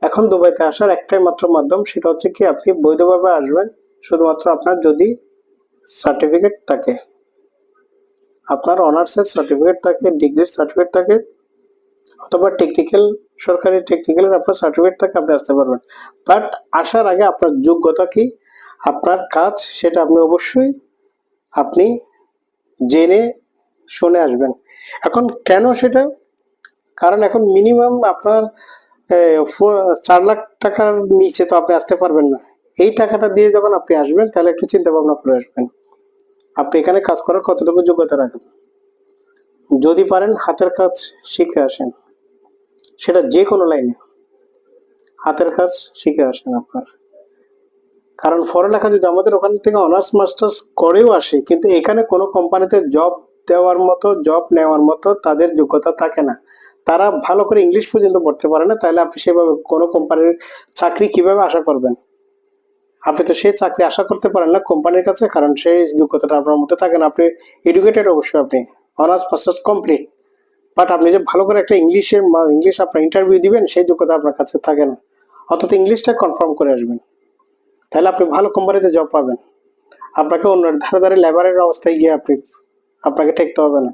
এখন দুবাইতে আসার একটাই মাত্র মাধ্যম, সেটা হচ্ছে কি আপনি বৈধভাবে আসবেন শুধুমাত্র আপনার যদি সার্টিফিকেট থাকে, আপনার অনার্সের সার্টিফিকেট থাকে, ডিগ্রির সার্টিফিকেট থাকে, অথবা টেকনিক্যাল, সরকারি টেকনিক্যালের আপনার সার্টিফিকেট থাকে, আপনি আসতে পারবেন। বাট আসার আগে আপনার যোগ্যতা কি, আপনার কাজ, সেটা আপনি অবশ্যই আপনি জেনে শুনে আসবেন। এখন কেন সেটা, কারণ এখন মিনিমাম আপনার 4 লাখ টাকার নিচে তো আপনি আসতে পারবেন না। এই টাকাটা দিয়ে যখন আপনি আসবেন, তাহলে একটু চিন্তা ভাবনা করে আসবেন আপনি এখানে কাজ করার কতটুকু যোগ্যতা রাখেন। যদি পারেন হাতের কাজ শিখে আসেন, সেটা যে কোনো লাইনে হাতের কাজ শিখে আসেন আপনার। কারণ পড়ালেখা যদি আমাদের ওখান থেকে অনার্স মাস্টার্স করেও আসে, কিন্তু এখানে কোনো কোম্পানিতে জব দেওয়ার মতো, জব নেওয়ার মতো তাদের যোগ্যতা থাকে না। তারা ভালো করে ইংলিশ পর্যন্ত পড়তে পারে না, তাহলে আপনি সেভাবে কোনো কোম্পানির চাকরি কিভাবে আশা করবেন? আপনি তো সেই চাকরি আশা করতে পারেন না কোম্পানির কাছে, কারণ সেই যোগ্যতাটা আপনার মধ্যে থাকে না। আপনি এডুকেটেড অবশ্যই, আপনি অনার্স মাস্টার্স কমপ্লিট, বাট আপনি যে ভালো করে একটা ইংলিশ আপনার ইন্টারভিউ দিবেন, সেই যোগ্যতা আপনার কাছে থাকে না। অন্তত ইংলিশটা কনফার্ম করে আসবেন, তাহলে আপনি ভালো কোম্পানিতে জব পাবেন। আপনাকে অন্য ধারে ধারে লেবারের অবস্থায় গিয়ে আপনাকে ঠেকতে হবে না।